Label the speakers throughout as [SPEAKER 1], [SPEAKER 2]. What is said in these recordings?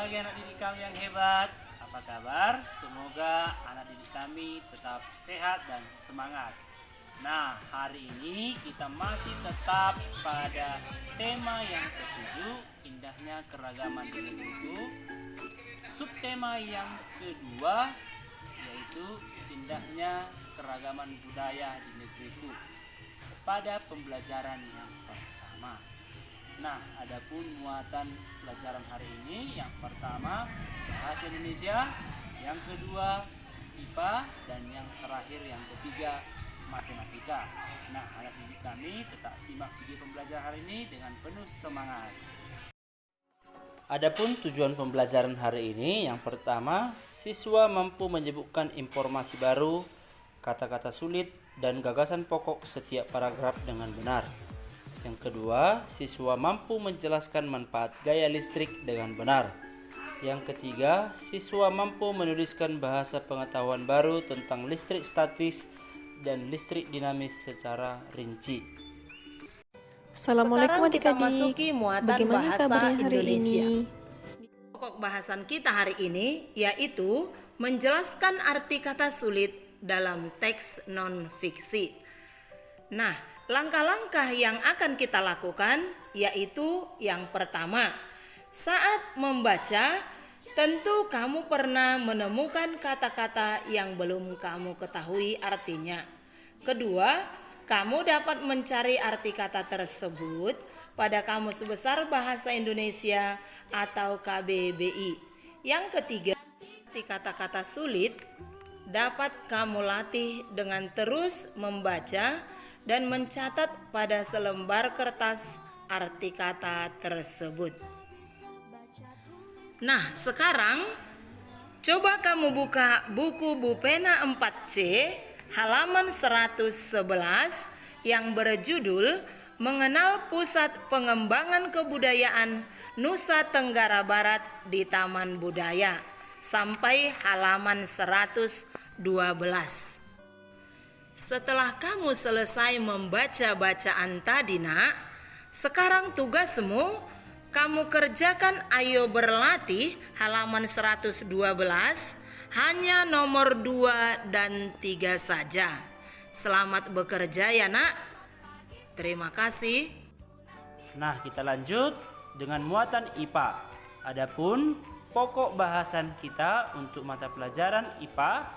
[SPEAKER 1] pagi anak didik kami yang hebat. Apa kabar? Semoga anak didik kami tetap sehat dan semangat. Nah, hari ini kita masih tetap pada tema yang ketujuh, indahnya keragaman di negeriku. Subtema yang kedua yaitu indahnya keragaman budaya di negeriku pada pembelajaran yang pertama. Nah, adapun muatan pelajaran hari ini, yang pertama bahasa Indonesia, yang kedua IPA, dan yang terakhir yang ketiga matematika. Nah, anak didik kami tetap simak video pembelajaran hari ini dengan penuh semangat. Adapun tujuan pembelajaran hari ini, yang pertama, siswa mampu menyebutkan informasi baru, kata-kata sulit, dan gagasan pokok setiap paragraf dengan benar. Yang kedua, siswa mampu menjelaskan manfaat gaya listrik dengan benar. Yang ketiga, siswa mampu menuliskan bahasa pengetahuan baru tentang listrik statis dan listrik dinamis secara rinci.
[SPEAKER 2] Assalamualaikum
[SPEAKER 3] Sekarang kita
[SPEAKER 2] adik-adik.
[SPEAKER 3] masuki muatan
[SPEAKER 2] Bagaimana
[SPEAKER 3] bahasa
[SPEAKER 2] kabarnya hari
[SPEAKER 3] Indonesia.
[SPEAKER 2] ini?
[SPEAKER 3] Pokok bahasan kita hari ini yaitu menjelaskan arti kata sulit dalam teks non-fiksi. Nah, langkah-langkah yang akan kita lakukan yaitu yang pertama, saat membaca tentu kamu pernah menemukan kata-kata yang belum kamu ketahui artinya. Kedua, kamu dapat mencari arti kata tersebut pada Kamus Besar Bahasa Indonesia atau KBBI. Yang ketiga, arti kata-kata sulit dapat kamu latih dengan terus membaca dan mencatat pada selembar kertas arti kata tersebut. Nah, sekarang coba kamu buka buku Bupena 4C halaman 111 yang berjudul Mengenal Pusat Pengembangan Kebudayaan Nusa Tenggara Barat di Taman Budaya sampai halaman 112. Setelah kamu selesai membaca bacaan tadi, Nak, sekarang tugasmu kamu kerjakan ayo berlatih halaman 112, hanya nomor 2 dan 3 saja. Selamat bekerja ya, Nak. Terima kasih.
[SPEAKER 1] Nah, kita lanjut dengan muatan IPA. Adapun pokok bahasan kita untuk mata pelajaran IPA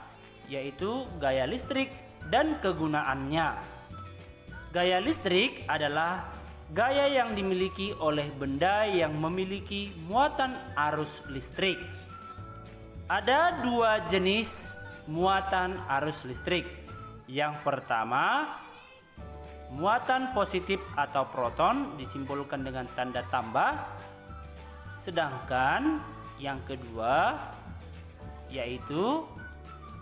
[SPEAKER 1] yaitu gaya listrik dan kegunaannya. Gaya listrik adalah gaya yang dimiliki oleh benda yang memiliki muatan arus listrik. Ada dua jenis muatan arus listrik. Yang pertama, muatan positif atau proton disimbolkan dengan tanda tambah. Sedangkan yang kedua yaitu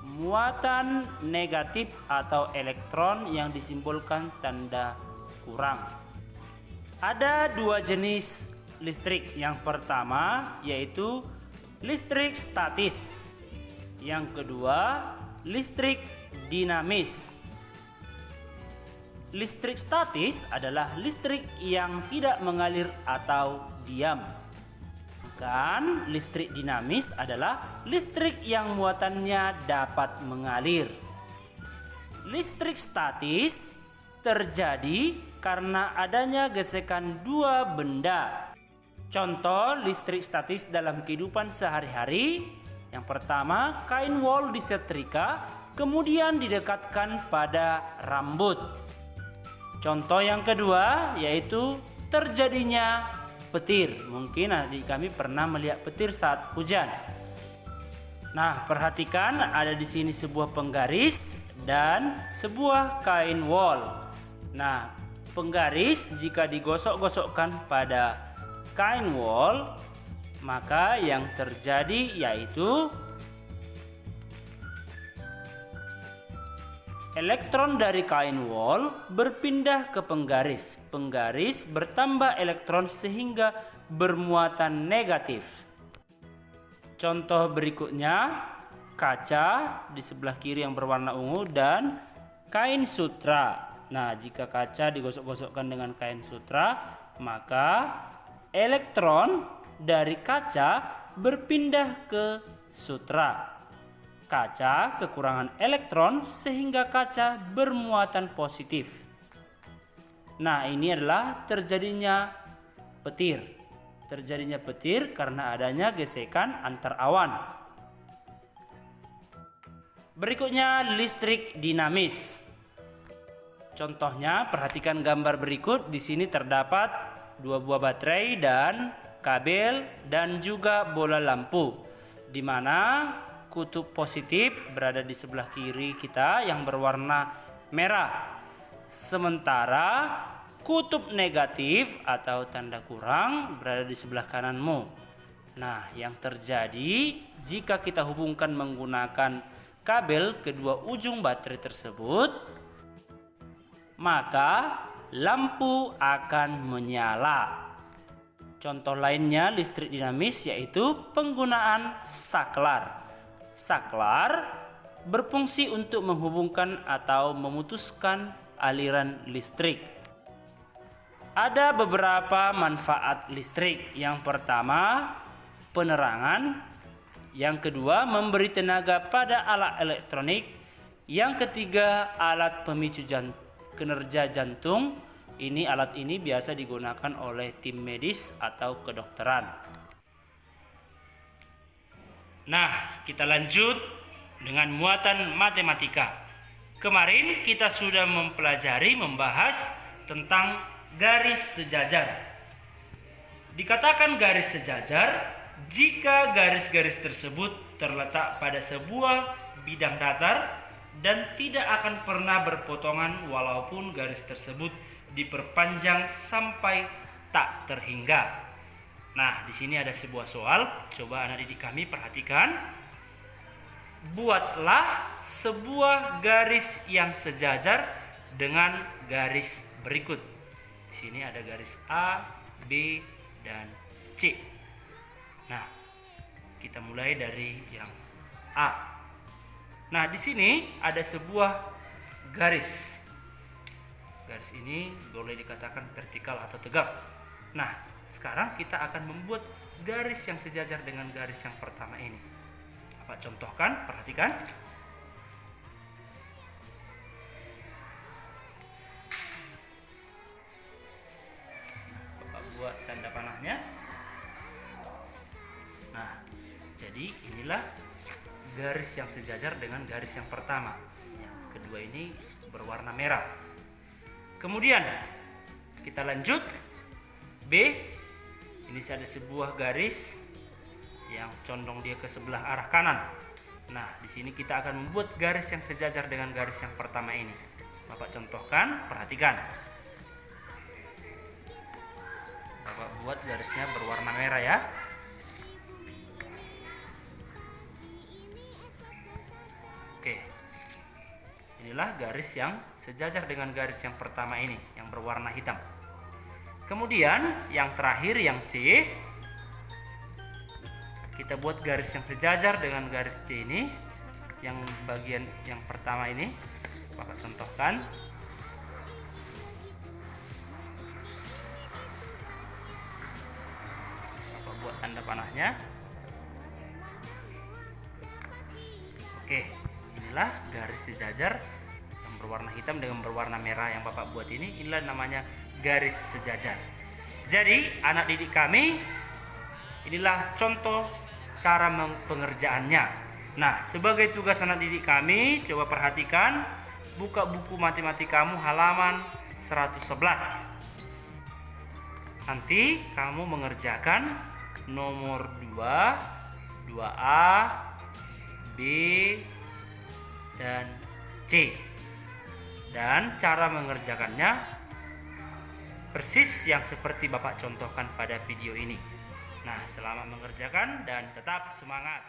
[SPEAKER 1] muatan negatif atau elektron yang disimbolkan tanda kurang. Ada dua jenis listrik. Yang pertama yaitu listrik statis. Yang kedua listrik dinamis. Listrik statis adalah listrik yang tidak mengalir atau diam. Dan listrik dinamis adalah listrik yang muatannya dapat mengalir. Listrik statis terjadi karena adanya gesekan dua benda. Contoh listrik statis dalam kehidupan sehari-hari. Yang pertama, kain wol disetrika, kemudian didekatkan pada rambut. Contoh yang kedua yaitu terjadinya petir. Mungkin adik kami pernah melihat petir saat hujan. Nah, perhatikan ada di sini sebuah penggaris dan sebuah kain wol. Nah, penggaris jika digosok-gosokkan pada kain wol, maka yang terjadi yaitu elektron dari kain wol berpindah ke penggaris. Penggaris bertambah elektron sehingga bermuatan negatif. Contoh berikutnya, kaca di sebelah kiri yang berwarna ungu dan kain sutra. Nah, jika kaca digosok-gosokkan dengan kain sutra, maka elektron dari kaca berpindah ke sutra. Kaca kekurangan elektron sehingga kaca bermuatan positif. Nah, ini adalah terjadinya petir. Terjadinya petir karena adanya gesekan antar awan. Berikutnya listrik dinamis. Contohnya, perhatikan gambar berikut. Di sini terdapat 2 buah baterai dan kabel dan juga bola lampu, di mana kutub positif berada di sebelah kiri kita yang berwarna merah, sementara kutub negatif atau tanda kurang berada di sebelah kananmu. Nah, yang terjadi jika kita hubungkan menggunakan kabel kedua ujung baterai tersebut, maka lampu akan menyala. Contoh lainnya listrik dinamis yaitu penggunaan saklar. Saklar berfungsi untuk menghubungkan atau memutuskan aliran listrik. Ada beberapa manfaat listrik. Yang pertama, penerangan. Yang kedua, memberi tenaga pada alat elektronik. Yang ketiga, alat pemicu kinerja jantung. Alat ini biasa digunakan oleh tim medis atau kedokteran. Nah, kita lanjut dengan muatan matematika. Kemarin kita sudah membahas tentang garis sejajar. Dikatakan garis sejajar jika garis-garis tersebut terletak pada sebuah bidang datar dan tidak akan pernah berpotongan walaupun garis tersebut diperpanjang sampai tak terhingga. Nah, di sini ada sebuah soal. Coba anak didik kami perhatikan. Buatlah sebuah garis yang sejajar dengan garis berikut. Di sini ada garis A, B, dan C. Nah, kita mulai dari yang A. Nah, di sini ada sebuah garis. Garis ini boleh dikatakan vertikal atau tegak. Nah, sekarang kita akan membuat garis yang sejajar dengan garis yang pertama ini. Apa contohkan? Perhatikan. Bapak buat tanda panahnya. Nah, jadi inilah garis yang sejajar dengan garis yang pertama. Yang kedua ini berwarna merah. Kemudian kita lanjut. B. Ini ada sebuah garis yang condong dia ke sebelah arah kanan. Nah, di sini kita akan membuat garis yang sejajar dengan garis yang pertama ini. Bapak contohkan, perhatikan. Bapak buat garisnya berwarna merah ya. Oke. Inilah garis yang sejajar dengan garis yang pertama ini, yang berwarna hitam. Kemudian yang terakhir, yang C, kita buat garis yang sejajar dengan garis C ini, yang bagian yang pertama ini. Bapak contohkan. Bapak buat tanda panahnya. Oke, inilah garis sejajar yang berwarna hitam dengan berwarna merah yang Bapak buat ini. Inilah namanya garis sejajar. Jadi anak didik kami, inilah contoh cara pengerjaannya. Nah, sebagai tugas anak didik kami, coba perhatikan, buka buku matematikamu halaman 111. Nanti kamu mengerjakan nomor 2, 2A, B, dan C. Dan cara mengerjakannya persis yang seperti Bapak contohkan pada video ini. Nah, selamat mengerjakan dan tetap semangat.